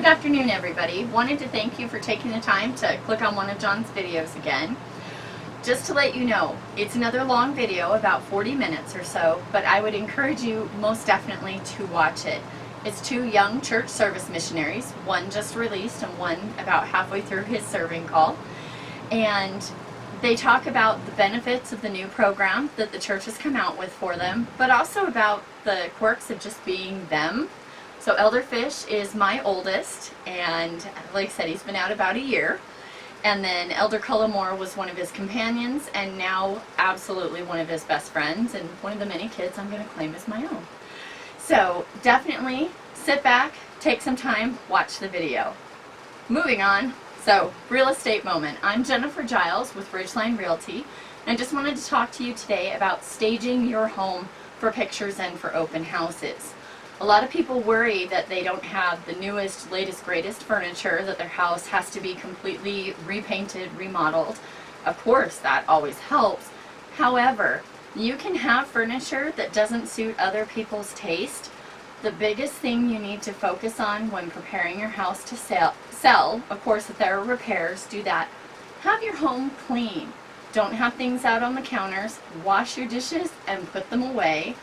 Good afternoon, everybody. Wanted to thank you for taking the time to click on one of John's videos again. Just to let you know, it's another long video, about 40 minutes or so, but I would encourage you most definitely to watch it. It's two young church service missionaries, one just released and one about halfway through his serving call. And they talk about the benefits of the new program that the church has come out with for them, but also about the quirks of just being them. So Elder Fish is my oldest, and like I said, he's been out about a year. And then Elder Cullimore was one of his companions, and now absolutely one of his best friends, and one of the many kids I'm going to claim as my own. So definitely sit back, take some time, watch the video. Moving on, so real estate moment. I'm Jennifer Giles with Ridgeline Realty, and I just wanted to talk to you today about staging your home for pictures and for open houses. A lot of people worry that they don't have the newest, latest, greatest furniture, that their house has to be completely repainted, remodeled. Of course, that always helps. However, you can have furniture that doesn't suit other people's taste. The biggest thing you need to focus on when preparing your house to sell, of course, if there are repairs, do that. Have your home clean. Don't have things out on the counters. Wash your dishes and put them away.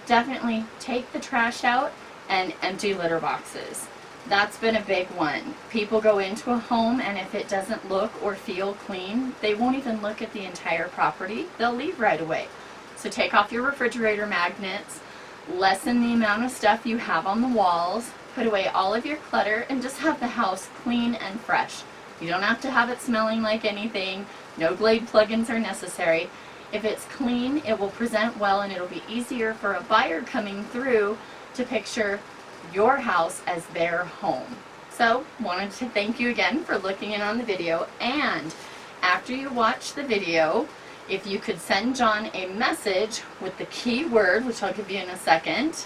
Definitely take the trash out and empty litter boxes. That's been a big one. People go into a home, and if it doesn't look or feel clean, they won't even look at the entire property. They'll leave right away. So take off your refrigerator magnets, lessen the amount of stuff you have on the walls, put away all of your clutter, and just have the house clean and fresh. You don't have to have it smelling like anything. No Glade plugins are necessary. If it's clean, it will present well, and it'll be easier for a buyer coming through to picture your house as their home. So, wanted to thank you again for looking in on the video, and after you watch the video, if you could send John a message with the keyword, which I'll give you in a second,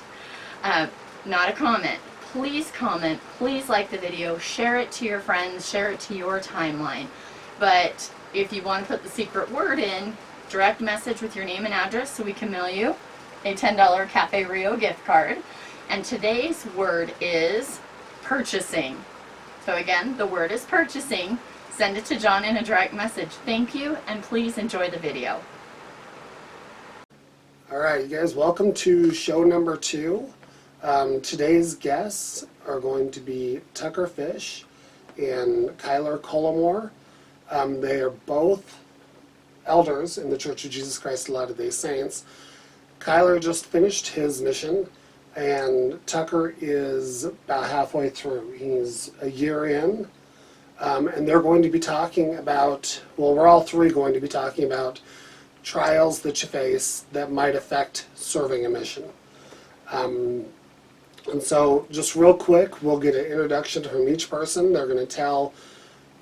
not a comment. Please comment, please like the video, share it to your friends, share it to your timeline. But if you want to put the secret word in, direct message with your name and address so we can mail you a $10 Cafe Rio gift card. And today's word is purchasing. So again, the word is purchasing. Send it to John in a direct message. Thank you, and please enjoy the video. Alright, you guys, welcome to show number 2. Today's guests are going to be Tucker Fish and Kyler Cullimore. They are both elders in the Church of Jesus Christ of Latter-day Saints. Kyler just finished his mission, and Tucker is about halfway through. He's a year in, and they're going to be talking about, well, we're all three going to be talking about trials that you face that might affect serving a mission. And so just real quick, we'll get an introduction from each person. They're going to tell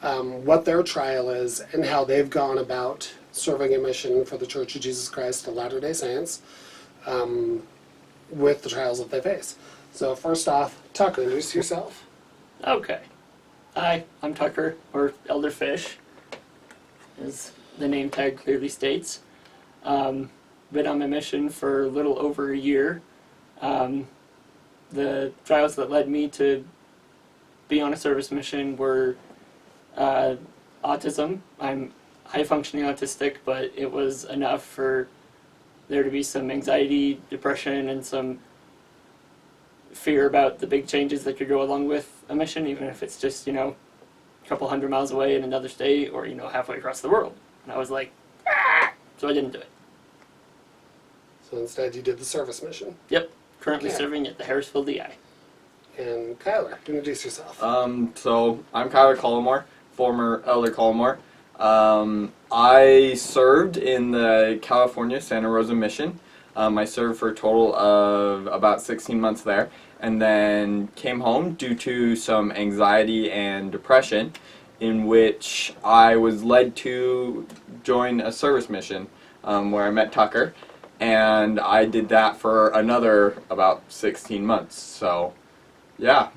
what their trial is and how they've gone about serving a mission for the Church of Jesus Christ of Latter-day Saints with the trials that they face. So first off, Tucker, introduce yourself. Okay. Hi, I'm Tucker, or Elder Fish, as the name tag clearly states. Been on my mission for a little over a year. The trials that led me to be on a service mission were autism. I'm high-functioning autistic, but it was enough for there to be some anxiety, depression, and some fear about the big changes that could go along with a mission, even if it's just, a couple hundred miles away in another state or, halfway across the world. And I was like, ah! So I didn't do it. So instead you did the service mission. Yep. Currently serving at the Harrisville DI. And Kyler, introduce yourself. So I'm Kyler Cullimore, former Elder Cullimore. I served in the California Santa Rosa mission. I served for a total of about 16 months there, and then came home due to some anxiety and depression, in which I was led to join a service mission where I met Tucker, and I did that for another about 16 months. So, yeah.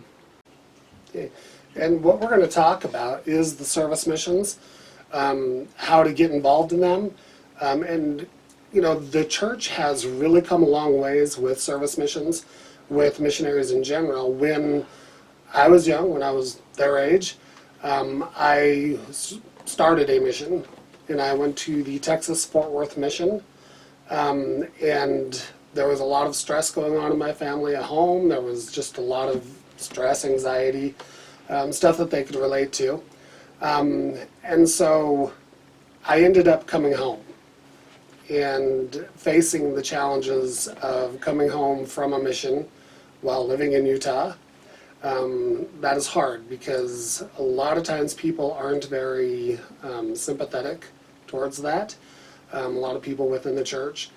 Okay. And what we're going to talk about is the service missions, how to get involved in them, and the church has really come a long ways with service missions, with missionaries in general. When I was young, when I was their age, started a mission, and I went to the Texas Fort Worth mission, and there was a lot of stress going on in my family at home. There was just a lot of stress, anxiety, stuff that they could relate to. And so I ended up coming home and facing the challenges of coming home from a mission while living in Utah. That is hard because a lot of times people aren't very sympathetic towards that. A lot of people within the church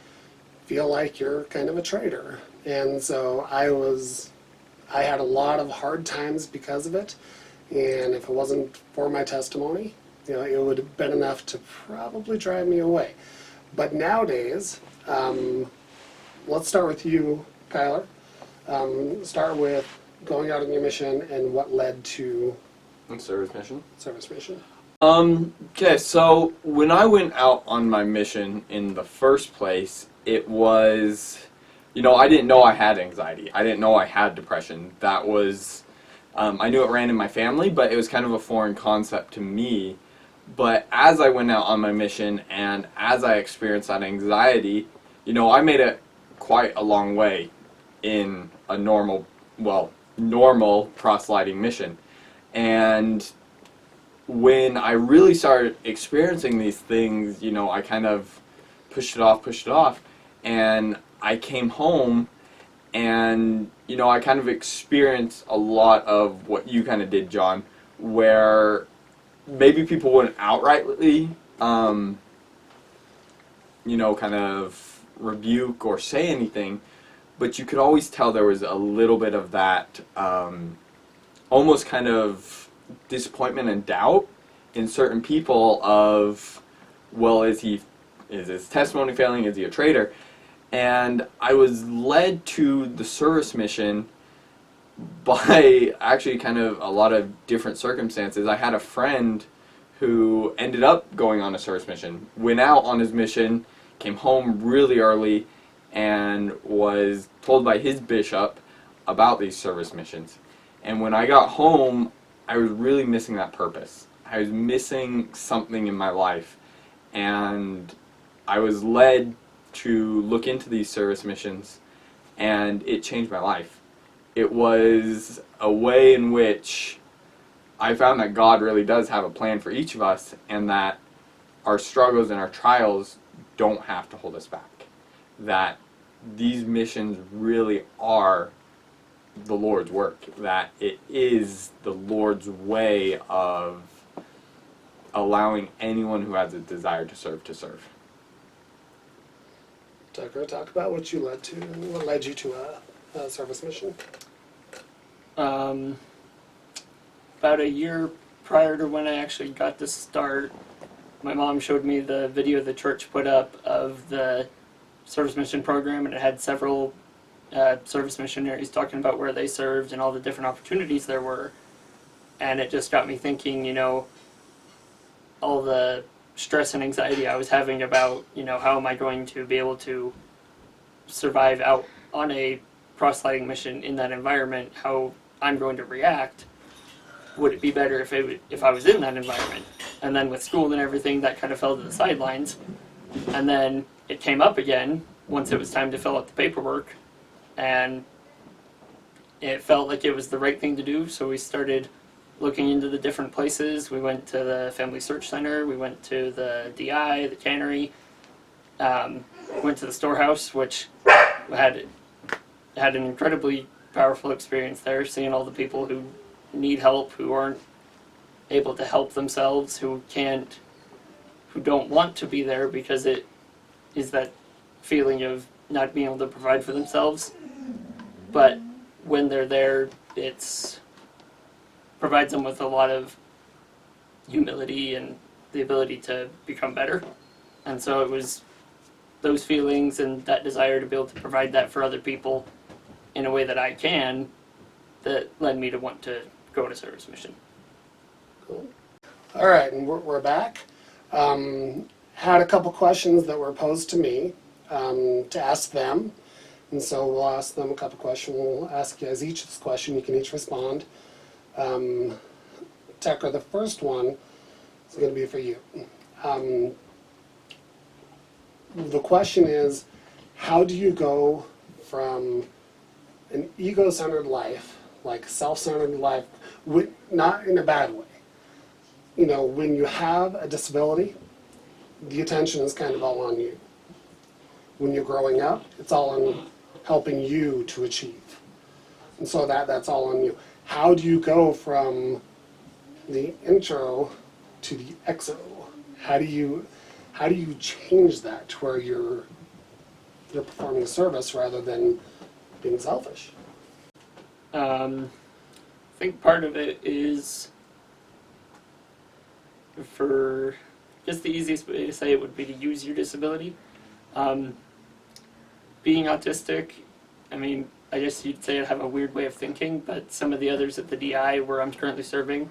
feel like you're kind of a traitor. And so I had a lot of hard times because of it. And if it wasn't for my testimony, it would have been enough to probably drive me away. But nowadays, let's start with you, Kyler. Start with going out on your mission and what led to Service mission. service mission. Okay, so when I went out on my mission in the first place, it was, I didn't know I had anxiety. I didn't know I had depression. That was, I knew it ran in my family, but it was kind of a foreign concept to me. But as I went out on my mission and as I experienced that anxiety, I made it quite a long way in a normal proselyting mission. And when I really started experiencing these things, I kind of pushed it off, and I came home and, I kind of experienced a lot of what you kind of did, John, where maybe people wouldn't outrightly, kind of rebuke or say anything, but you could always tell there was a little bit of that almost kind of disappointment and doubt in certain people of, well, is his testimony failing? Is he a traitor? And I was led to the service mission by actually kind of a lot of different circumstances. I had a friend who ended up going on a service mission, went out on his mission, came home really early, and was told by his bishop about these service missions. And when I got home, I was really missing that purpose. I was missing something in my life, and I was led to look into these service missions, and it changed my life. It was a way in which I found that God really does have a plan for each of us, and that our struggles and our trials don't have to hold us back. That these missions really are the Lord's work, that it is the Lord's way of allowing anyone who has a desire to serve to serve. Tucker, talk about what led you to a service mission. About a year prior to when I actually got to start, my mom showed me the video the church put up of the service mission program, and it had several service missionaries talking about where they served and all the different opportunities there were. And it just got me thinking, all the stress and anxiety I was having about, how am I going to be able to survive out on a proselyting mission in that environment, how I'm going to react. Would it be better if I was in that environment? And then with school and everything, that kind of fell to the sidelines. And then it came up again once it was time to fill out the paperwork, and it felt like it was the right thing to do, so we started looking into the different places. We went to the Family Search Center, we went to the DI, the cannery, went to the storehouse, which had an incredibly powerful experience there, seeing all the people who need help, who aren't able to help themselves, who don't want to be there because it is that feeling of not being able to provide for themselves. But when they're there, it provides them with a lot of humility and the ability to become better. And so it was those feelings and that desire to be able to provide that for other people in a way that I can that led me to want to go to service mission. Cool. All right, and we're back. Had a couple questions that were posed to me to ask them. And so we'll ask them a couple questions. We'll ask you guys each this question. You can each respond. Tucker, the first one is going to be for you. The question is, how do you go from an ego-centered life, like self-centered life, not in a bad way? You know, when you have a disability, the attention is kind of all on you. When you're growing up, it's all on helping you to achieve. And so that's all on you. How do you go from the intro to the exo? How do you change that to where you're performing service rather than being selfish? I think part of it is, for just the easiest way to say it would be to use your disability. Being autistic, I mean, I guess you'd say I have a weird way of thinking, but some of the others at the DI where I'm currently serving,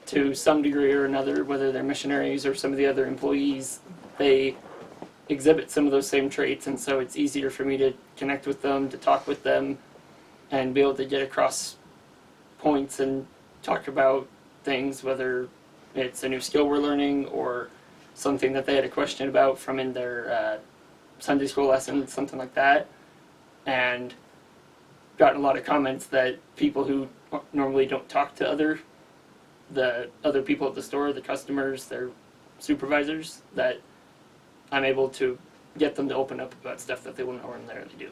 to some degree or another, whether they're missionaries or some of the other employees, they exhibit some of those same traits, and so it's easier for me to connect with them, to talk with them, and be able to get across points and talk about things, whether it's a new skill we're learning or something that they had a question about from in their Sunday school lesson, something like that. And gotten a lot of comments that people who normally don't talk to the other people at the store, the customers, their supervisors, that I'm able to get them to open up about stuff that they wouldn't ordinarily do.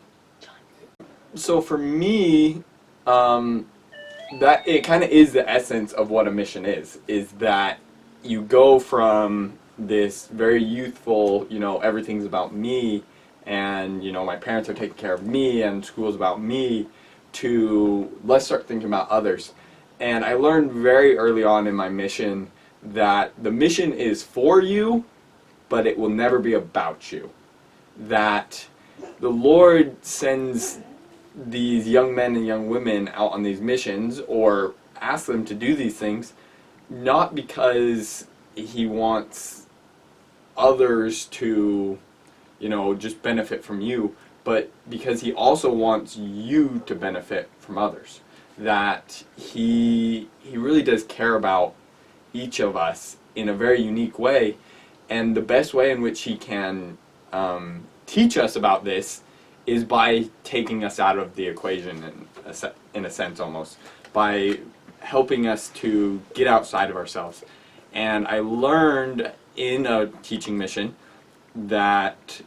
So for me, that it kind of is the essence of what a mission is that you go from this very youthful, everything's about me, and, my parents are taking care of me, and school's about me, to let's start thinking about others. And I learned very early on in my mission that the mission is for you, but it will never be about you. That the Lord sends these young men and young women out on these missions, or asks them to do these things, not because He wants others to, just benefit from you, but because He also wants you to benefit from others. That He really does care about each of us in a very unique way, and the best way in which He can teach us about this is by taking us out of the equation, in a sense almost, by helping us to get outside of ourselves. And I learned in a teaching mission that,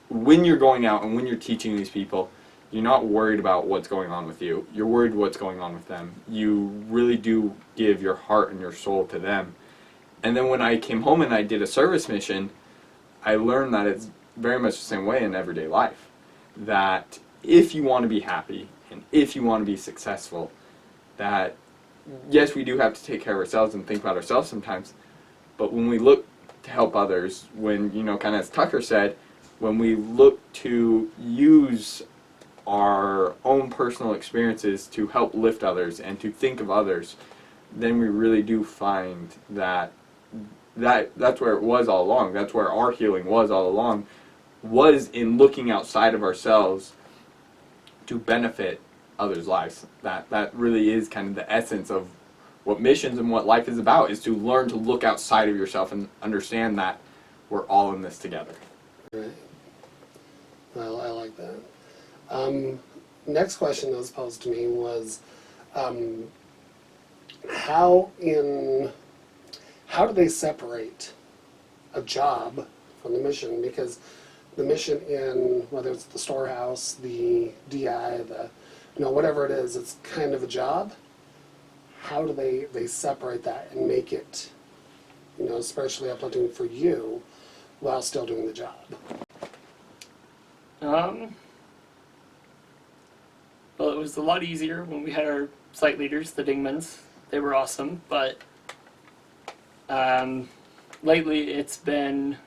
when you're going out and when you're teaching these people, you're not worried about what's going on with you. You're worried what's going on with them. You really do give your heart and your soul to them. And then when I came home and I did a service mission, I learned that it's very much the same way in everyday life. That if you want to be happy and if you want to be successful, that yes, we do have to take care of ourselves and think about ourselves sometimes, but when we look to help others, when, kind of as Tucker said, when we look to use our own personal experiences to help lift others and to think of others, then we really do find that's where it was all along. That's where our healing was all along, was in looking outside of ourselves to benefit others' lives. That really is kind of the essence of what missions and what life is about, is to learn to look outside of yourself and understand that we're all in this together. Right. Well, I like that. Next question that was posed to me was, how do they separate a job from the mission? Because the mission in, whether it's the storehouse, the DI, whatever it is, it's kind of a job. How do they separate that and make it, especially uplifting for you while still doing the job? Well, it was a lot easier when we had our site leaders, the Dingmans. They were awesome, but lately it's been,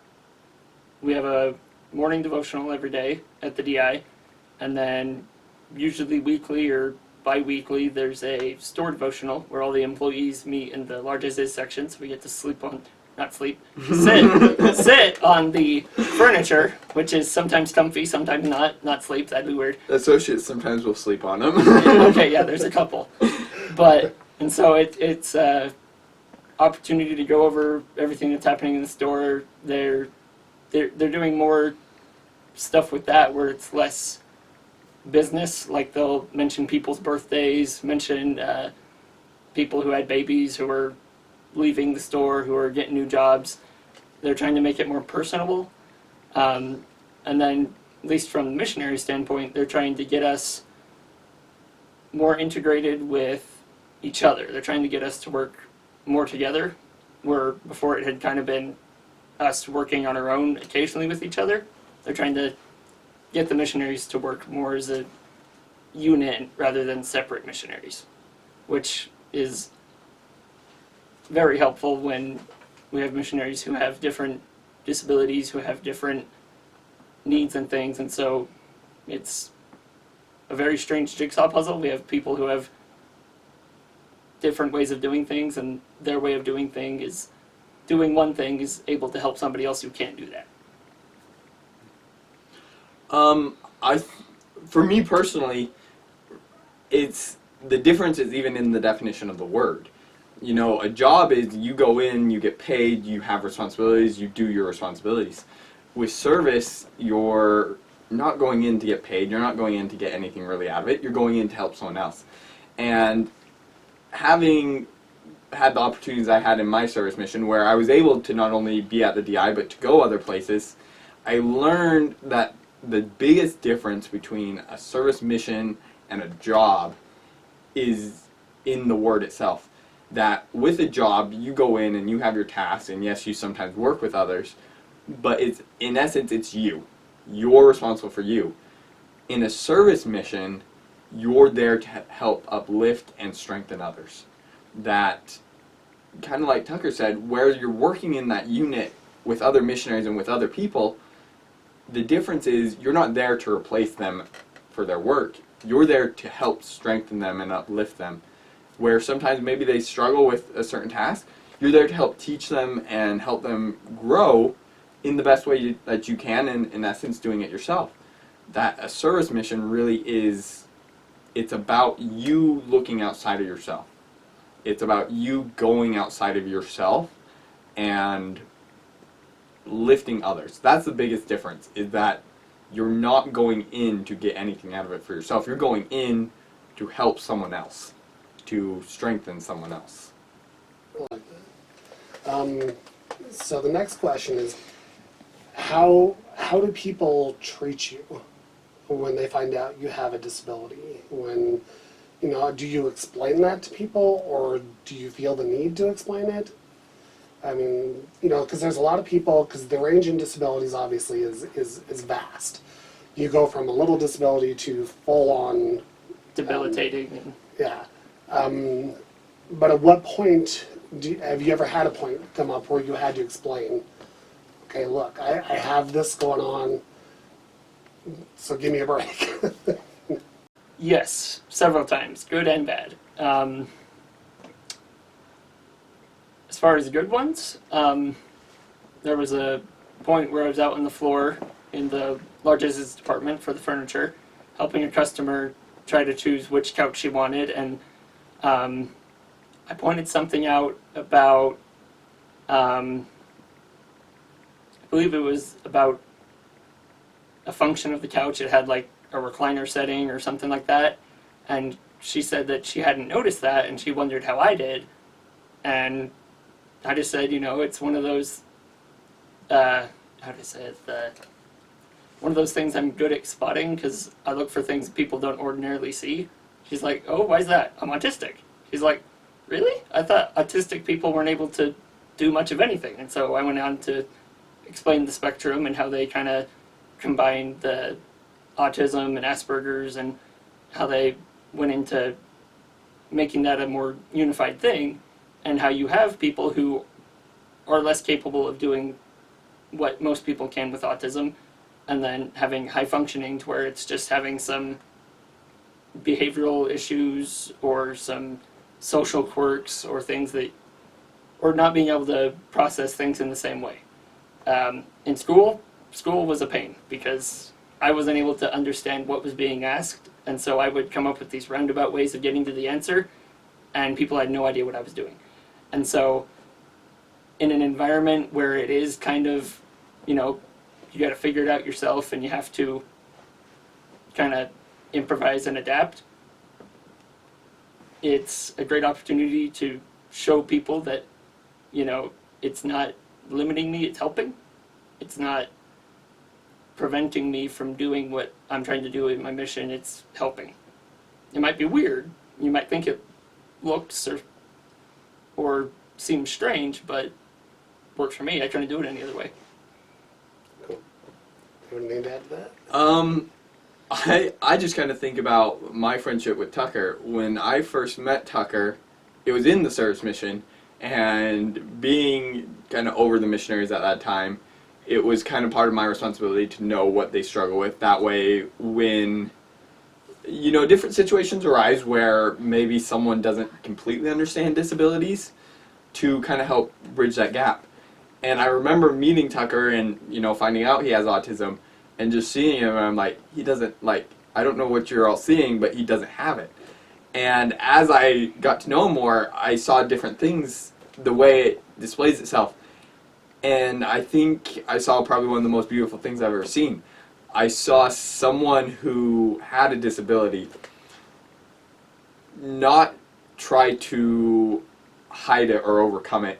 we have a morning devotional every day at the DI, and then usually weekly or bi-weekly there's a store devotional where all the employees meet in the large as is section, so we get to sleep on not sleep, sit on the furniture, which is sometimes comfy, sometimes not sleep, that'd be weird. Associates sometimes will sleep on them. Okay, yeah, there's a couple. But, and so it's opportunity to go over everything that's happening in the store. They're doing more stuff with that where it's less business, like they'll mention people's birthdays, mention people who had babies who are leaving the store, who are getting new jobs. They're trying to make it more personable. And then, at least from the missionary standpoint, they're trying to get us more integrated with each other. They're trying to get us to work more together, where before it had kind of been us working on our own occasionally with each other. They're trying to get the missionaries to work more as a unit rather than separate missionaries, which is very helpful when we have missionaries who have different disabilities, who have different needs and things, and so it's a very strange jigsaw puzzle. We have people who have different ways of doing things, and their way of doing one thing is able to help somebody else who can't do that. For me personally, it's the difference is even in the definition of the word. You know, a job is you go in, you get paid, you have responsibilities, you do your responsibilities. With service, you're not going in to get paid, you're not going in to get anything really out of it, you're going in to help someone else. And having had the opportunities I had in my service mission where I was able to not only be at the DI but to go other places, I learned that the biggest difference between a service mission and a job is in the word itself. That with a job, you go in and you have your tasks, and yes, you sometimes work with others, but it's in essence, it's you. You're responsible for you. In a service mission, you're there to help uplift and strengthen others. That, kind of like Tucker said, where you're working in that unit with other missionaries and with other people, the difference is you're not there to replace them for their work. You're there to help strengthen them and uplift them. Where sometimes maybe they struggle with a certain task, you're there to help teach them and help them grow in the best way that you can, and in essence doing it yourself. That a service mission really is, it's about you looking outside of yourself. It's about you going outside of yourself and lifting others. That's the biggest difference, is that you're not going in to get anything out of it for yourself. You're going in to help someone else, to strengthen someone else. I like that. So the next question is, how do people treat you when they find out you have a disability? When, do you explain that to people, or do you feel the need to explain it? I mean, because there's a lot of people, because the range in disabilities obviously is vast. You go from a little disability to full-on Debilitating. yeah. But at what point, have you ever had a point come up where you had to explain, okay, look, I have this going on, so give me a break? Yes, several times, good and bad. As far as the good ones, there was a point where I was out on the floor in the large business department for the furniture, helping a customer try to choose which couch she wanted, and I pointed something out about, I believe it was about a function of the couch. It had like a recliner setting or something like that, and she said that she hadn't noticed that, and she wondered how I did, and I just said, it's one of those, how to say it, one of those things I'm good at spotting, because I look for things people don't ordinarily see. She's like, oh, why is that? I'm autistic. She's like, really? I thought autistic people weren't able to do much of anything. And so I went on to explain the spectrum and how they kind of combined the autism and Asperger's, and how they went into making that a more unified thing, and how you have people who are less capable of doing what most people can with autism, and then having high functioning to where it's just having some behavioral issues or some social quirks or things that or not being able to process things in the same way. In school was a pain because I wasn't able to understand what was being asked, and so I would come up with these roundabout ways of getting to the answer, and people had no idea what I was doing. And so in an environment where it is kind of, you got to figure it out yourself and you have to kind of improvise and adapt, it's a great opportunity to show people that, it's not limiting me, it's helping. It's not preventing me from doing what I'm trying to do in my mission, it's helping. It might be weird, you might think it looks or seems strange, but works for me. I couldn't do it any other way. Cool. Anything to add to that? I just kind of think about my friendship with Tucker. When I first met Tucker, it was in the service mission, and being kind of over the missionaries at that time, it was kind of part of my responsibility to know what they struggle with. That way, when different situations arise where maybe someone doesn't completely understand disabilities, to kind of help bridge that gap. And I remember meeting Tucker and finding out he has autism, and just seeing him, and I'm like, he doesn't, I don't know what you're all seeing, but he doesn't have it. And as I got to know him more, I saw different things, the way it displays itself. And I think I saw probably one of the most beautiful things I've ever seen. I saw someone who had a disability not try to hide it or overcome it,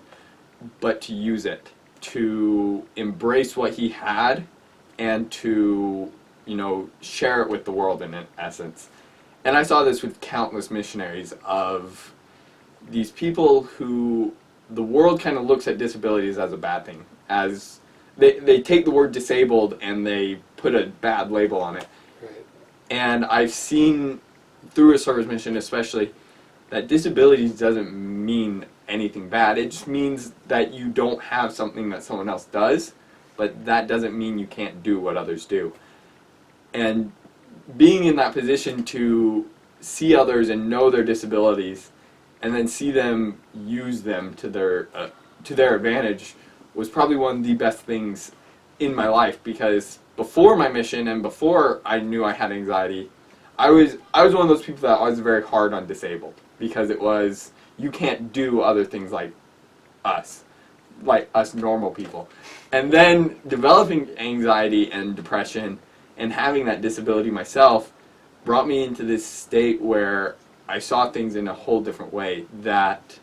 but to use it, to embrace what he had, and to, share it with the world in essence. And I saw this with countless missionaries of these people who the world kind of looks at disabilities as a bad thing. As they take the word disabled and they put a bad label on it. Right. And I've seen, through a service mission especially, that disabilities doesn't mean anything bad. It just means that you don't have something that someone else does, but that doesn't mean you can't do what others do. And being in that position to see others and know their disabilities, and then see them use them to their advantage, was probably one of the best things in my life. Because before my mission and before I knew I had anxiety, I was one of those people that I was very hard on disabled, because it was, you can't do other things like us normal people. And then developing anxiety and depression and having that disability myself brought me into this state where I saw things in a whole different way, that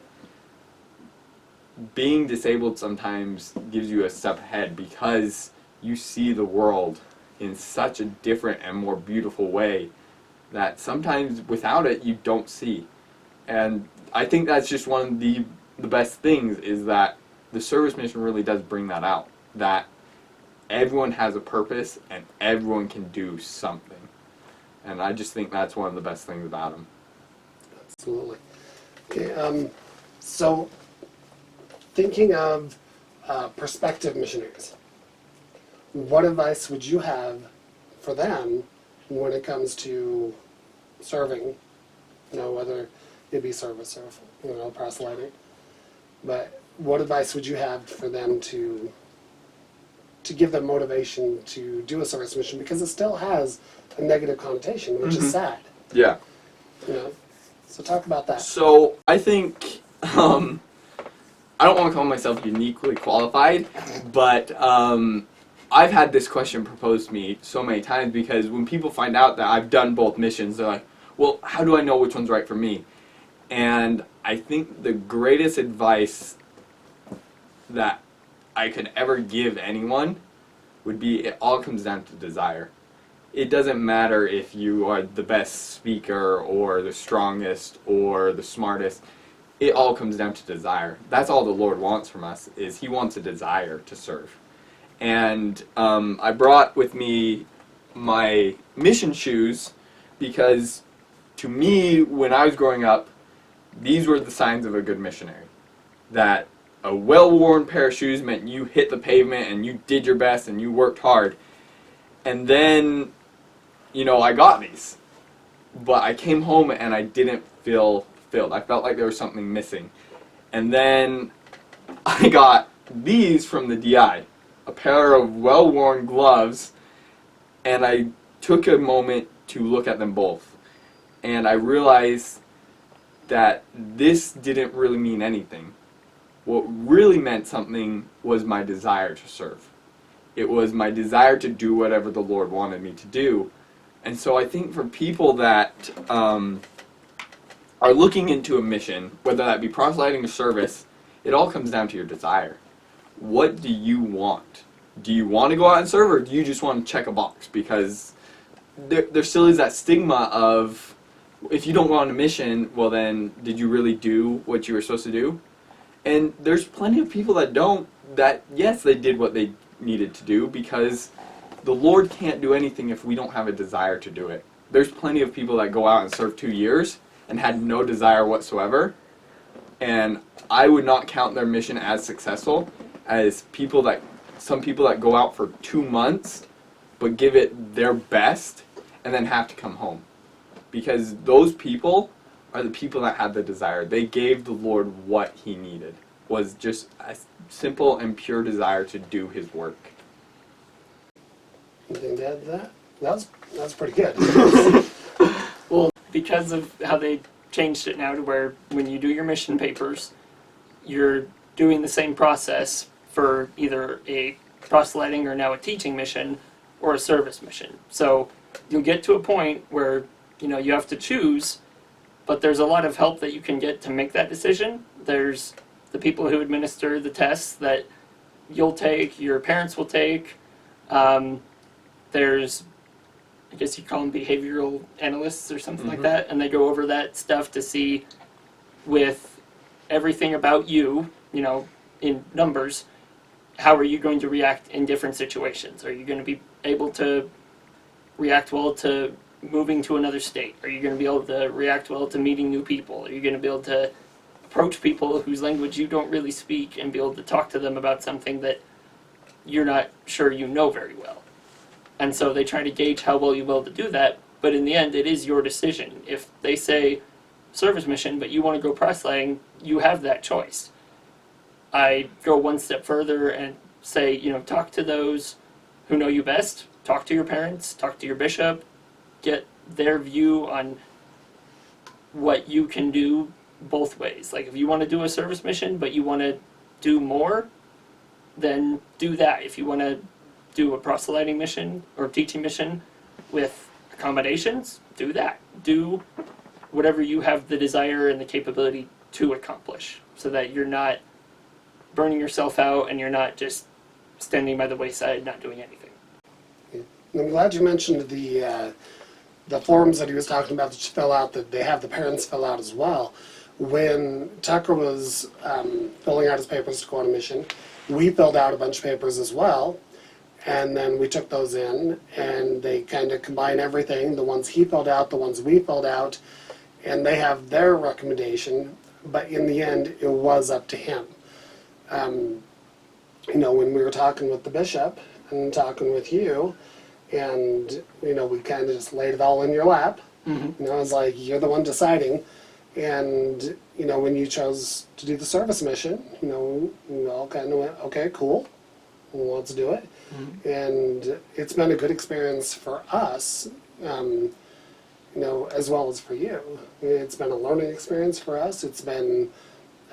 being disabled sometimes gives you a step ahead, because you see the world in such a different and more beautiful way that sometimes without it you don't see. And I think that's just one of the best things, is that the service mission really does bring that out, that everyone has a purpose and everyone can do something. And I just think that's one of the best things about them. Absolutely. Okay, so thinking of prospective missionaries, what advice would you have for them when it comes to serving, whether it be service or proselyting, but what advice would you have for them to give them motivation to do a service mission, because it still has a negative connotation, which is sad. Yeah. So talk about that. So I think, I don't want to call myself uniquely qualified, but I've had this question proposed to me so many times, because when people find out that I've done both missions, they're like, well, how do I know which one's right for me? And I think the greatest advice that I could ever give anyone would be, it all comes down to desire. It doesn't matter if you are the best speaker or the strongest or the smartest. It all comes down to desire. That's all the Lord wants from us, is He wants a desire to serve. And I brought with me my mission shoes, because to me, when I was growing up, these were the signs of a good missionary. That a well-worn pair of shoes meant you hit the pavement and you did your best and you worked hard. And then, I got these. But I came home and I didn't feel filled. I felt like there was something missing. And then I got these from the DI, a pair of well-worn gloves, and I took a moment to look at them both. And I realized that this didn't really mean anything. What really meant something was my desire to serve. It was my desire to do whatever the Lord wanted me to do. And so I think for people that are looking into a mission, whether that be proselyting or service, it all comes down to your desire. What do you want? Do you want to go out and serve, or do you just want to check a box? Because there still is that stigma of, if you don't go on a mission, well then, did you really do what you were supposed to do? And there's plenty of people that don't, that yes, they did what they needed to do, because the Lord can't do anything if we don't have a desire to do it. There's plenty of people that go out and serve 2 years and had no desire whatsoever, and I would not count their mission as successful as some people that go out for 2 months but give it their best and then have to come home. Because those people are the people that had the desire. They gave the Lord what he needed. Was just a simple and pure desire to do his work. Anything to add to that? That's pretty good. Well, because of how they changed it now to where when you do your mission papers, you're doing the same process for either a proselyting or now a teaching mission or a service mission. So you'll get to a point where, you know, you have to choose, but there's a lot of help that you can get to make that decision. There's the people who administer the tests that you'll take, your parents will take. There's, I guess you call them behavioral analysts or something like that, and they go over that stuff to see with everything about you, you know, in numbers, how are you going to react in different situations? Are you going to be able to react well to moving to another state? Are you going to be able to react well to meeting new people? Are you going to be able to approach people whose language you don't really speak and be able to talk to them about something that you're not sure you know very well? And so they try to gauge how well you're able to do that, but in the end it is your decision. If they say service mission but you want to go proselyting, you have that choice. I go one step further and say, you know, talk to those who know you best, talk to your parents, talk to your bishop, get their view on what you can do both ways. Like if you want to do a service mission but you want to do more, then do that. If you want to do a proselyting mission or teaching mission with accommodations, do that. Do whatever you have the desire and the capability to accomplish, so that you're not burning yourself out and you're not just standing by the wayside not doing anything. I'm glad you mentioned the forms that he was talking about that you fill out, that they have the parents fill out as well. When Tucker was filling out his papers to go on a mission, we filled out a bunch of papers as well, and then we took those in, and they kind of combine everything, the ones he filled out, the ones we filled out, and they have their recommendation, but in the end, it was up to him. You know, when we were talking with the bishop and talking with you, and, you know, we kind of just laid it all in your lap. Mm-hmm. You know, it's like, you're the one deciding. And, you know, when you chose to do the service mission, you know, we all kind of went, okay, cool, let's do it. Mm-hmm. And it's been a good experience for us, you know, as well as for you. It's been a learning experience for us. It's been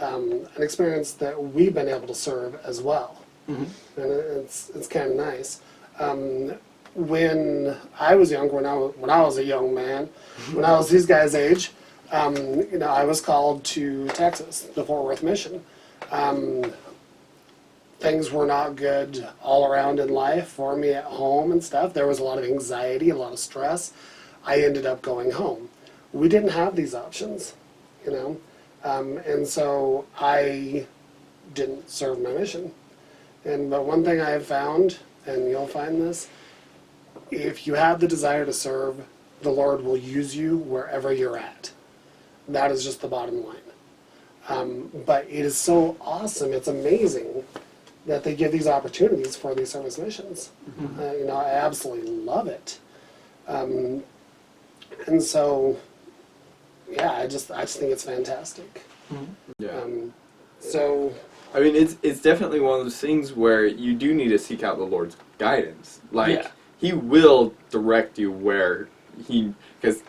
an experience that we've been able to serve as well. Mm-hmm. And it's kind of nice. When I was younger, when I was a young man, when I was these guys' age, you know, I was called to Texas, the Fort Worth mission. Things were not good all around in life for me at home and stuff. There was a lot of anxiety, a lot of stress. I ended up going home. We didn't have these options, you know, and so I didn't serve my mission. But one thing I have found, and you'll find this, if you have the desire to serve, the Lord will use you wherever you're at. That is just the bottom line. But it is so awesome, it's amazing that they give these opportunities for these service missions. Mm-hmm. You know, I absolutely love it. And so, yeah, I just think it's fantastic. Mm-hmm. Yeah. So, I mean, it's definitely one of those things where you do need to seek out the Lord's guidance. Like, Yeah. He will direct you where because,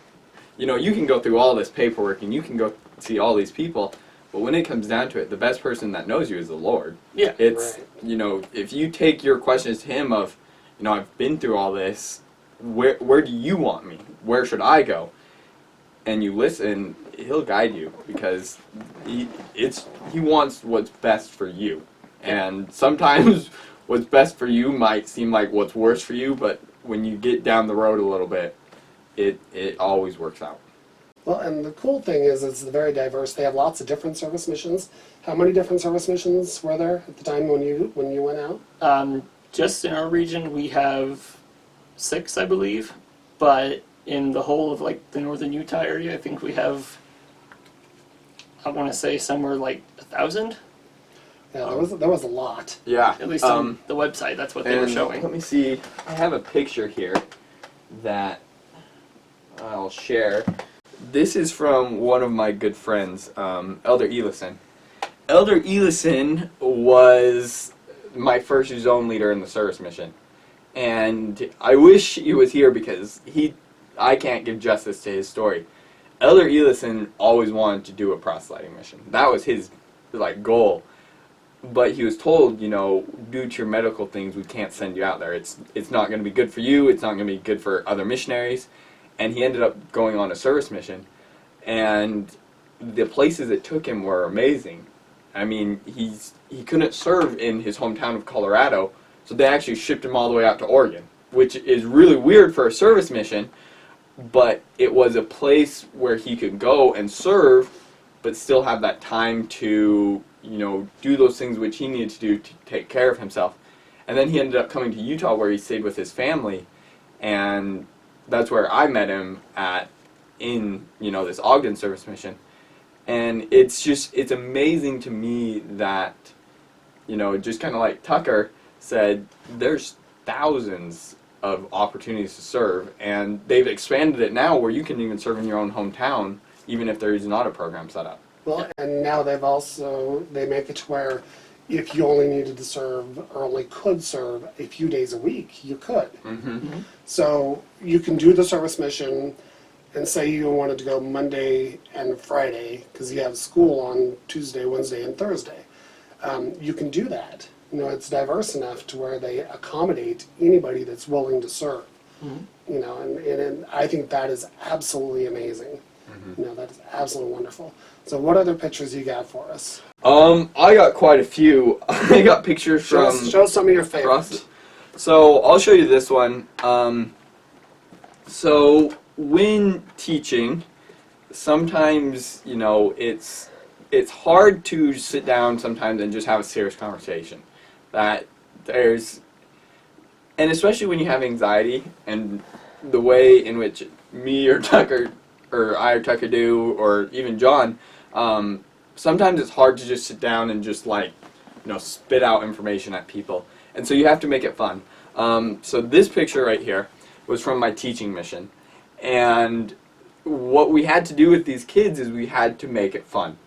you can go through all this paperwork and you can go see all these people, but when it comes down to it, the best person that knows you is the Lord. Yeah. It's, Right. if you take your questions to Him of, I've been through all this, where do you want me? Where should I go? And you listen, He'll guide you because He wants what's best for you. And sometimes what's best for you might seem like what's worse for you, but when you get down the road a little bit, it always works out. Well, and the cool thing is it's very diverse. They have lots of different service missions. How many different service missions were there at the time when you went out? Just in our region, we have 6, I believe, but in the whole of like the northern Utah area, I think we have, I want to say somewhere like 1,000. Yeah, there was a lot. Yeah. At least on the website, that's what they were And showing. Let me see. I have a picture here that I'll share. This is from one of my good friends, Elder Elison. Elder Elison was my first zone leader in the service mission. And I wish he was here because I can't give justice to his story. Elder Elison always wanted to do a proselyting mission. That was his goal. But he was told, due to your medical things, we can't send you out there. It's not going to be good for you. It's not going to be good for other missionaries. And he ended up going on a service mission. And the places it took him were amazing. I mean, he couldn't serve in his hometown of Colorado, so they actually shipped him all the way out to Oregon, which is really weird for a service mission, but it was a place where he could go and serve, but still have that time to, do those things which he needed to do to take care of himself. And then he ended up coming to Utah where he stayed with his family, and that's where I met him in this Ogden service mission. And it's amazing to me that, just kind of like Tucker said, there's thousands of opportunities to serve, and they've expanded it now where you can even serve in your own hometown, even if there is not a program set up. Well, and now they make it to where if you only needed to serve or only could serve a few days a week, you could. Mm-hmm. So you can do the service mission and say you wanted to go Monday and Friday because you have school on Tuesday, Wednesday, and Thursday. You can do that. It's diverse enough to where they accommodate anybody that's willing to serve. Mm-hmm. And I think that is absolutely amazing. Mm-hmm. That is absolutely wonderful. So what other pictures you got for us? I got quite a few. I got pictures from... Show some of your favorites. So I'll show you this one. So when teaching, sometimes, it's hard to sit down sometimes and just have a serious conversation. And especially when you have anxiety, and the way in which me or Tucker, or I or Tucker do, or even John, sometimes it's hard to just sit down and just spit out information at people. And so you have to make it fun. So this picture right here was from my teaching mission. And what we had to do with these kids is we had to make it fun.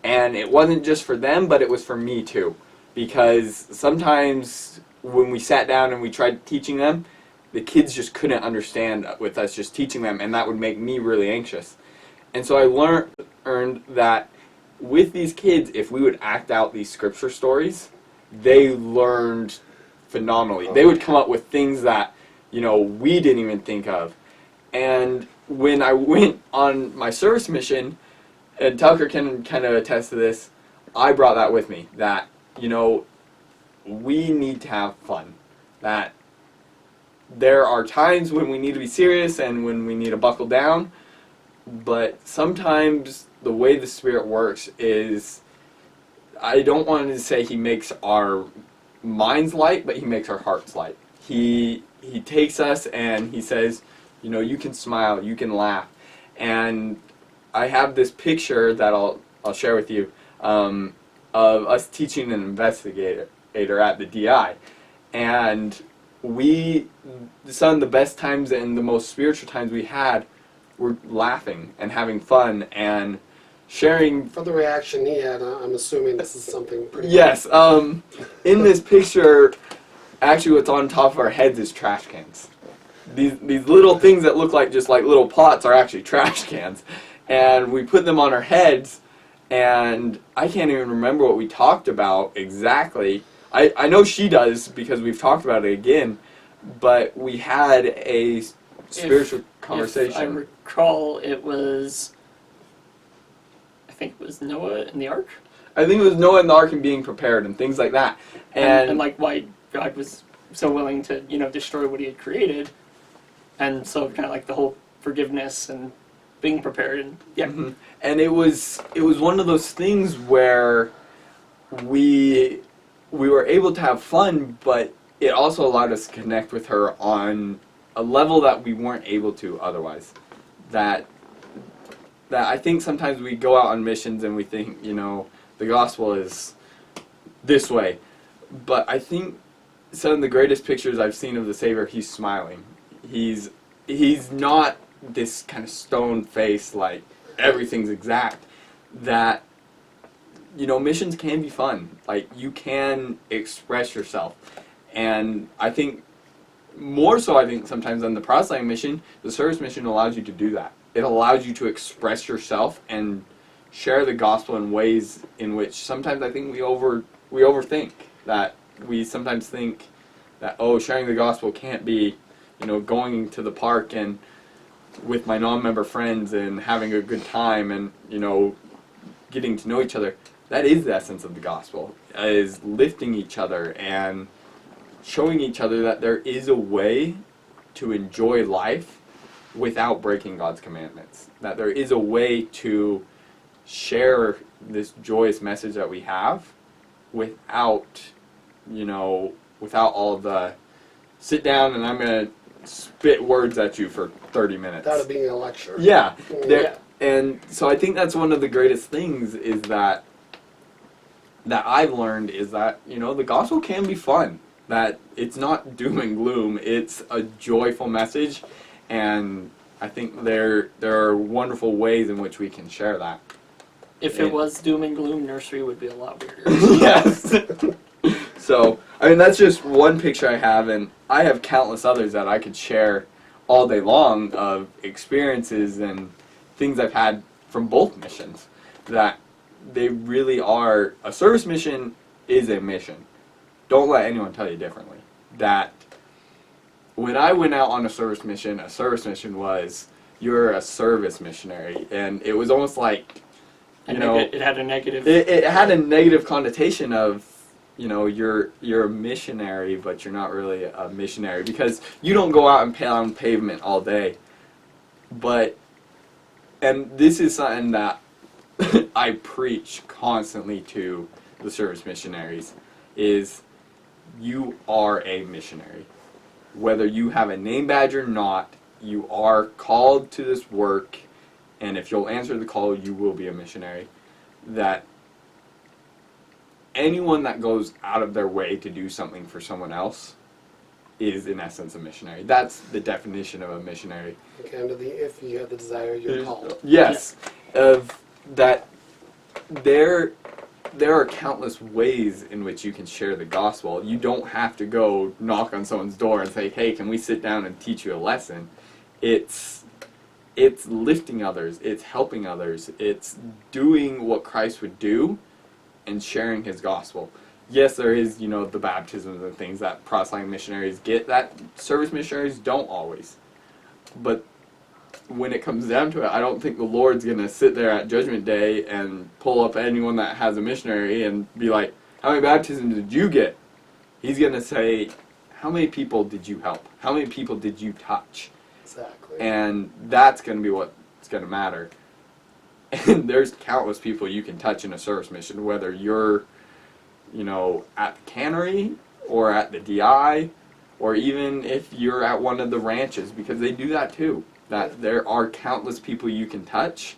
And it wasn't just for them, but it was for me too. Because sometimes when we sat down and we tried teaching them, the kids just couldn't understand with us just teaching them, and that would make me really anxious. And so I learned that with these kids, if we would act out these scripture stories, they learned phenomenally. They would come up with things that, we didn't even think of. And when I went on my service mission, and Tucker can kind of attest to this, I brought that with me, that, we need to have fun. That there are times when we need to be serious and when we need to buckle down, but sometimes the way the Spirit works is, I don't want to say He makes our minds light, but He makes our hearts light. He takes us and He says, you can smile, you can laugh. And I have this picture that I'll share with you of us teaching an investigator at the DI. And some of the best times and the most spiritual times we had were laughing and having fun. And, sharing. For the reaction he had, I'm assuming this is something pretty. Yes. In this picture, actually, what's on top of our heads is trash cans. These little things that look like just like little pots are actually trash cans, and we put them on our heads. And I can't even remember what we talked about exactly. I know she does because we've talked about it again, but we had a spiritual conversation. If I recall, it was, I think it was Noah and the Ark. I think it was Noah and the Ark and being prepared and things like that. And like why God was so willing to, destroy what he had created. And so kind of like the whole forgiveness and being prepared and yeah. Mm-hmm. And it was one of those things where we were able to have fun, but it also allowed us to connect with her on a level that we weren't able to otherwise. That I think sometimes we go out on missions and we think, the gospel is this way. But I think some of the greatest pictures I've seen of the Savior, he's smiling. He's not this kind of stone face like everything's exact. That missions can be fun. Like, you can express yourself. And I think more so, sometimes than the proselyting mission, the service mission allows you to do that. It allows you to express yourself and share the gospel in ways in which sometimes I think we overthink. That we sometimes think that, sharing the gospel can't be, going to the park and with my non-member friends and having a good time and, getting to know each other. That is the essence of the gospel, is lifting each other and showing each other that there is a way to enjoy life without breaking God's commandments. That there is a way to share this joyous message that we have without, without all the sit down and I'm going to spit words at you for 30 minutes. Without it being a lecture. Yeah. Yeah. And so I think that's one of the greatest things is that I've learned is that, the gospel can be fun. That it's not doom and gloom. It's a joyful message. And I think there are wonderful ways in which we can share that. If it was doom and gloom, nursery would be a lot weirder. Yes. So, that's just one picture I have, and I have countless others that I could share all day long of experiences and things I've had from both missions. That they really are, a service mission is a mission. Don't let anyone tell you differently. That when I went out on a service mission was, you're a service missionary. And it was almost like, it had a negative... It had a negative connotation of, you're a missionary, but you're not really a missionary. Because you don't go out and pound pavement all day. And this is something that I preach constantly to the service missionaries, is you are a missionary. Whether you have a name badge or not, you are called to this work, and if you'll answer the call, you will be a missionary. That anyone that goes out of their way to do something for someone else is, in essence, a missionary. That's the definition of a missionary. Kind of if you have the desire, you're called. Yes. Of that there are countless ways in which you can share the gospel. You don't have to go knock on someone's door and say, hey, can we sit down and teach you a lesson? It's lifting others. It's helping others. It's doing what Christ would do and sharing his gospel. Yes, there is, the baptisms and things that proselyting missionaries get that service missionaries don't always. But when it comes down to it, I don't think the Lord's going to sit there at Judgment Day and pull up anyone that has a missionary and be like, how many baptisms did you get? He's going to say, how many people did you help? How many people did you touch? Exactly. And that's going to be what's going to matter. And there's countless people you can touch in a service mission, whether you're, at the cannery or at the DI, or even if you're at one of the ranches, because they do that too. That there are countless people you can touch,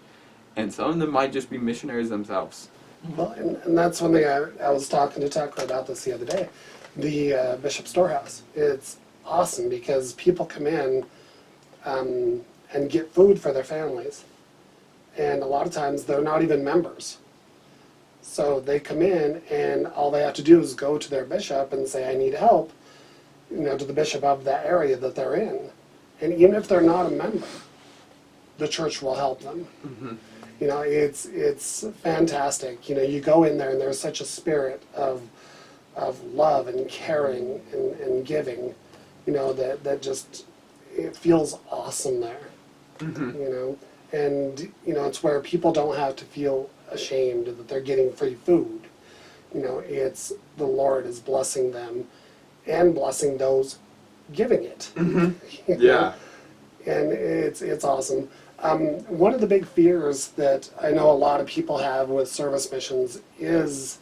and some of them might just be missionaries themselves. Well, and that's one thing I was talking to Tucker about this the other day. The Bishop Storehouse. It's awesome because people come in and get food for their families. and a lot of times they're not even members. So they come in, and all they have to do is go to their bishop and say, I need help, to the bishop of that area that they're in. And even if they're not a member, the church will help them. Mm-hmm. It's fantastic. You go in there, and there's such a spirit of love and caring and giving, that just, it feels awesome there. Mm-hmm. And it's where people don't have to feel ashamed that they're getting free food. It's the Lord is blessing them and blessing those giving it. Mm-hmm. Yeah. And it's awesome. One of the big fears that I know a lot of people have with service missions is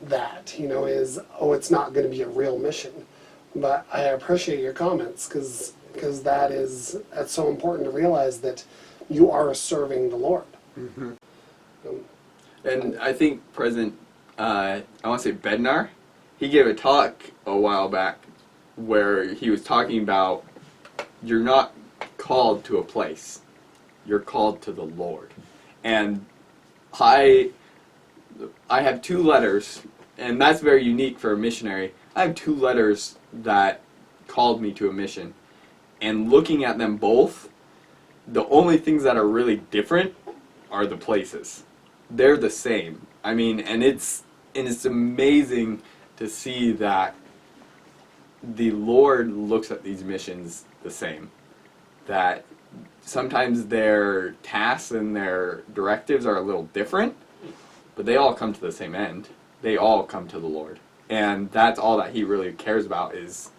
that, it's not going to be a real mission. But I appreciate your comments, because that's so important to realize that you are serving the Lord. Mm-hmm. And I think President, I want to say Bednar, he gave a talk a while back where he was talking about you're not called to a place, you're called to the Lord. And I have 2 letters, and that's very unique for a missionary. I have 2 letters that called me to a mission. And looking at them both, the only things that are really different are the places. They're the same. I mean, and it's amazing to see that the Lord looks at these missions the same. That sometimes their tasks and their directives are a little different, but they all come to the same end. They all come to the Lord. And that's all that he really cares about, is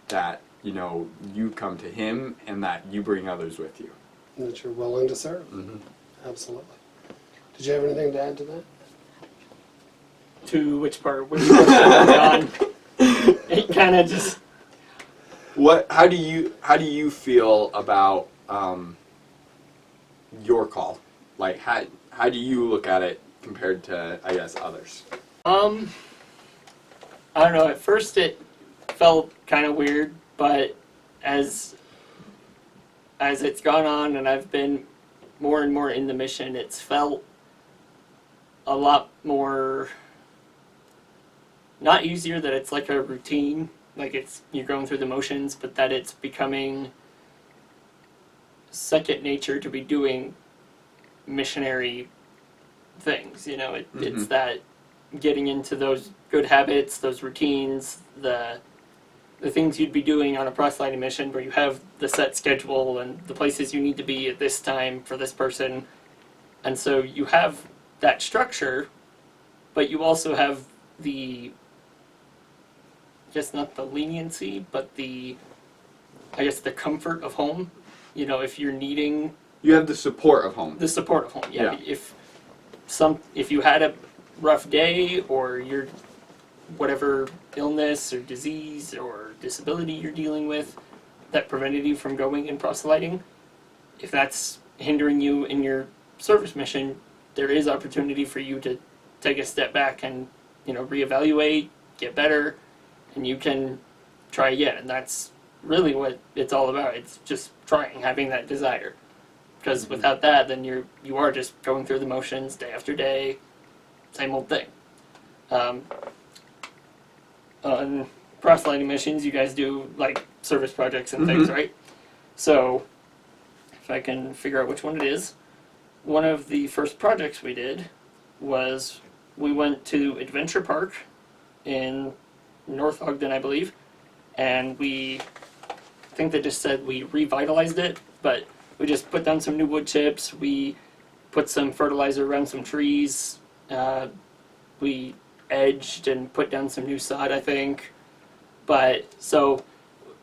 that, you come to him and that you bring others with you. And that you're willing to serve. Mm-hmm. Absolutely. Did you have anything to add to that? To which part? Which part on? It kind of just. How do you feel about your call? Like, how do you look at it compared to, I guess, others? I don't know. At first, it felt kind of weird, but as it's gone on and I've been more and more in the mission, it's felt a lot more, not easier that it's like a routine, like you're going through the motions, but that it's becoming second nature to be doing missionary things. It's that getting into those good habits, those routines, the things you'd be doing on a proselyting mission, where you have the set schedule and the places you need to be at this time for this person. And so you have that structure, but you also have the, I guess not the leniency, but the comfort of home. If you're needing... You have the support of home. The support of home, yeah. If you had a rough day, or you're whatever illness or disease or disability you're dealing with that prevented you from going and proselyting, if that's hindering you in your service mission, there is opportunity for you to take a step back and reevaluate, get better, and you can try again. And that's really what it's all about. It's just trying, having that desire. Because without that, then you are just going through the motions day after day, same old thing. On proselyting missions, you guys do like service projects and things, right? So, if I can figure out which one it is, one of the first projects we did was we went to Adventure Park in North Ogden, I believe, and I think they just said we revitalized it, but we just put down some new wood chips, we put some fertilizer around some trees, we edged and put down some new sod, I think. But, so,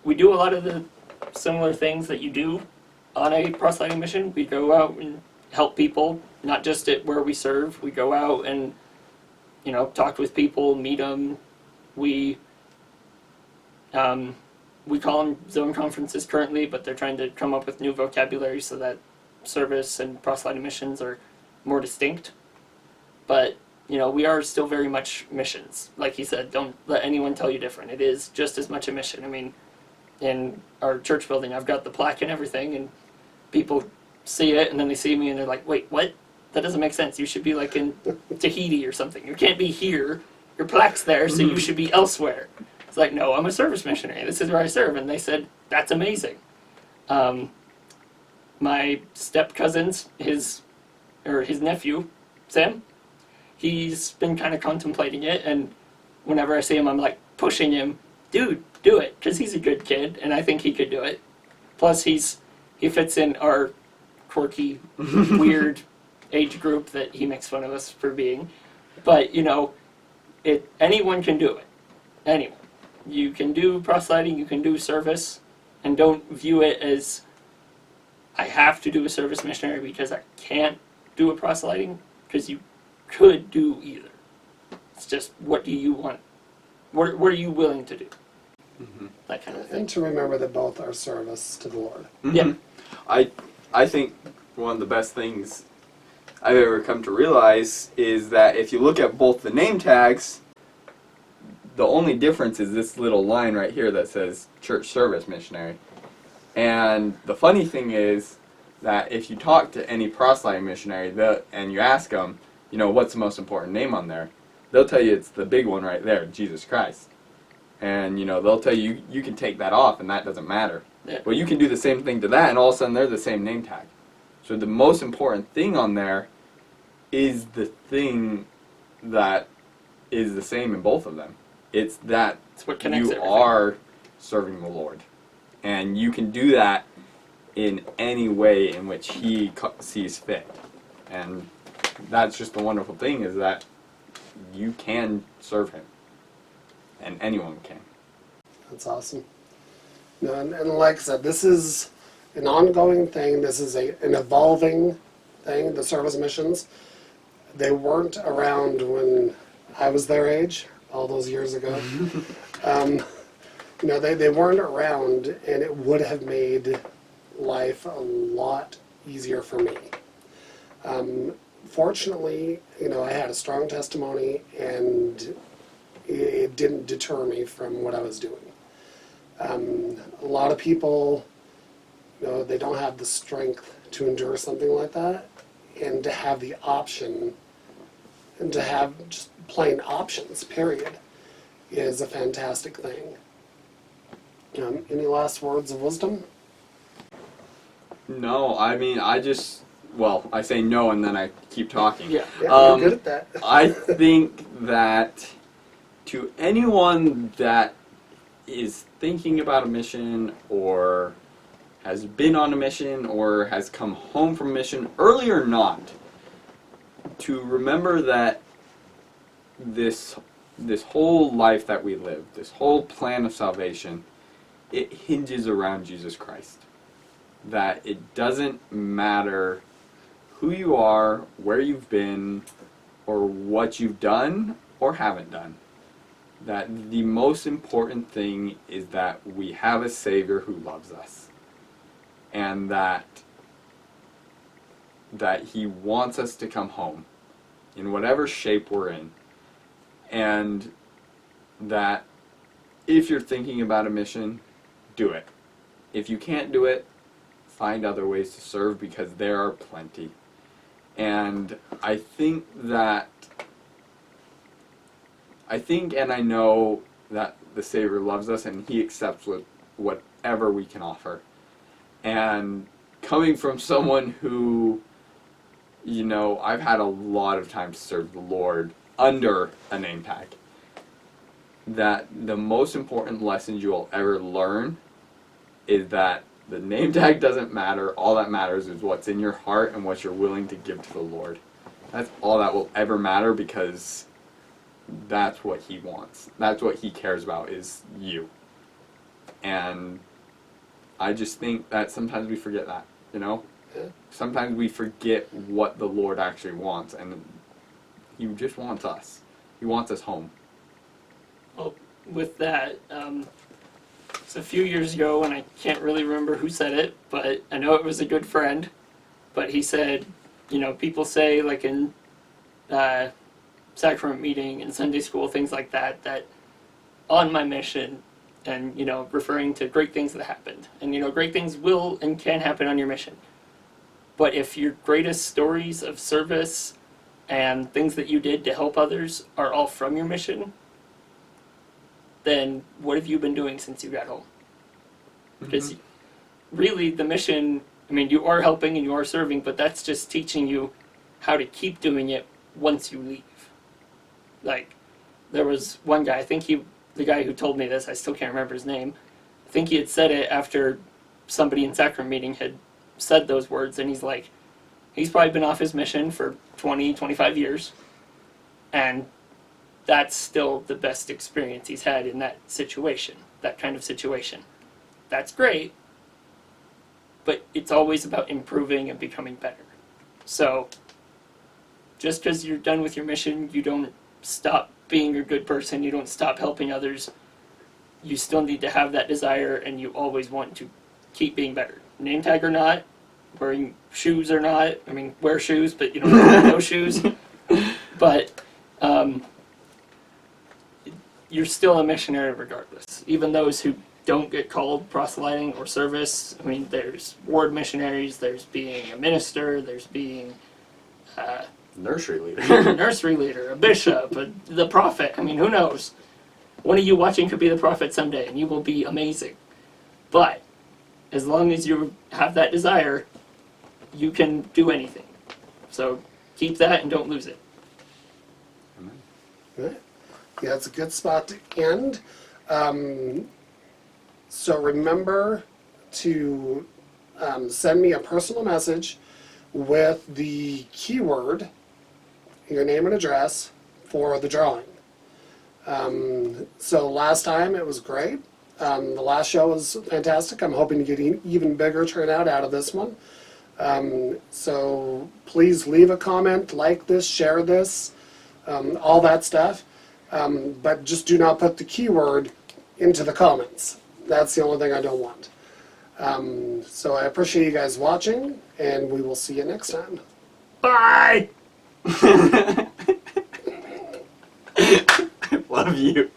we do a lot of the similar things that you do on a proselyting mission. We go out and help people, not just at where we serve. We go out and, talk with people, meet them. We call them zone conferences currently, but they're trying to come up with new vocabulary so that service and proselyting missions are more distinct. But, we are still very much missions. Like he said, don't let anyone tell you different. It is just as much a mission. I mean, in our church building, I've got the plaque and everything, and people see it, and then they see me, and they're like, wait, what? That doesn't make sense. You should be like in Tahiti or something. You can't be here. Your plaque's there, so you should be elsewhere. It's like, no, I'm a service missionary. This is where I serve. And they said, that's amazing. My step-cousin's, his nephew, Sam, he's been kind of contemplating it, and whenever I see him, I'm like pushing him, dude, do it, because he's a good kid, and I think he could do it. Plus, he fits in our quirky, weird age group that he makes fun of us for being. But, anyone can do it. Anyone. You can do proselyting, you can do service, and don't view it as, I have to do a service missionary because I can't do a proselyting, because you could do either. It's just, what do you want? What are you willing to do? That kind of thing. And to remember that both are service to the Lord. Yeah. I think one of the best things I've ever come to realize is that if you look at both the name tags, the only difference is this little line right here that says church service missionary. And the funny thing is that if you talk to any proselyting missionary and you ask them, what's the most important name on there, they'll tell you it's the big one right there, Jesus Christ. And, they'll tell you you can take that off and that doesn't matter. Yeah. Well, you can do the same thing to that and all of a sudden they're the same name tag. So the most important thing on there is the thing that is the same in both of them. It's that what connects you everything. are serving the Lord. And you can do that in any way in which He sees fit. And that's just the wonderful thing, is that you can serve Him. And anyone can. That's awesome. No, and like I said, this is an ongoing thing. This is an evolving thing, the service missions. They weren't around when I was their age, all those years ago. They weren't around, and it would have made life a lot easier for me. Fortunately, I had a strong testimony, and it didn't deter me from what I was doing. A lot of people, they don't have the strength to endure something like that, and to have the option, and to have just plain options, period, is a fantastic thing. Any last words of wisdom? No, I mean, I say no and then I keep talking. Yeah. Yeah, you're good at that. I think that to anyone that is thinking about a mission or has been on a mission or has come home from a mission, early or not, to remember that this whole life that we live, this whole plan of salvation, it hinges around Jesus Christ. That it doesn't matter who you are, where you've been, or what you've done or haven't done. That the most important thing is that we have a Savior who loves us. And that He wants us to come home in whatever shape we're in. And that if you're thinking about a mission, do it. If you can't do it, find other ways to serve, because there are plenty. And I think and I know that the Savior loves us and He accepts whatever we can offer. And coming from someone who, I've had a lot of time to serve the Lord under a name tag, that the most important lessons you will ever learn is that the name tag doesn't matter. All that matters is what's in your heart and what you're willing to give to the Lord. That's all that will ever matter, because that's what He wants. That's what He cares about, is you. And I just think that sometimes we forget that, Yeah. Sometimes we forget what the Lord actually wants, and He just wants us. He wants us home. Well, with that, it's a few years ago, and I can't really remember who said it, but I know it was a good friend. But he said, people say, like in sacrament meeting and Sunday school, things like that, that on my mission, and, referring to great things that happened. And, great things will and can happen on your mission. But if your greatest stories of service and things that you did to help others are all from your mission, then what have you been doing since you got home? Because really the mission, I mean, you are helping and you are serving, but that's just teaching you how to keep doing it once you leave. Like, there was one guy, I think the guy who told me this, I still can't remember his name, I think he had said it after somebody in sacrament meeting had said those words, and he's like, he's probably been off his mission for 20, 25 years, and that's still the best experience he's had in that situation, that kind of situation. That's great, but it's always about improving and becoming better. So, just because you're done with your mission, you don't stop being a good person, you don't stop helping others. You still need to have that desire, and you always want to keep being better. Name tag or not, wearing shoes or not, I mean, wear shoes, but you don't have no shoes. But you're still a missionary regardless. Even those who don't get called proselyting or service, I mean, there's ward missionaries, there's being a minister, there's being Nursery leader, a bishop, the prophet. I mean, who knows? One of you watching could be the prophet someday, and you will be amazing. But as long as you have that desire, you can do anything. So keep that and don't lose it. Right. Yeah, that's a good spot to end. So remember to send me a personal message with the keyword, your name and address, for the drawing. So last time it was great. The last show was fantastic. I'm hoping to get even bigger turnout out of this one. So please leave a comment, like this, share this, all that stuff. But just do not put the keyword into the comments. That's the only thing I don't want. So I appreciate you guys watching, and we will see you next time. Bye! Love you.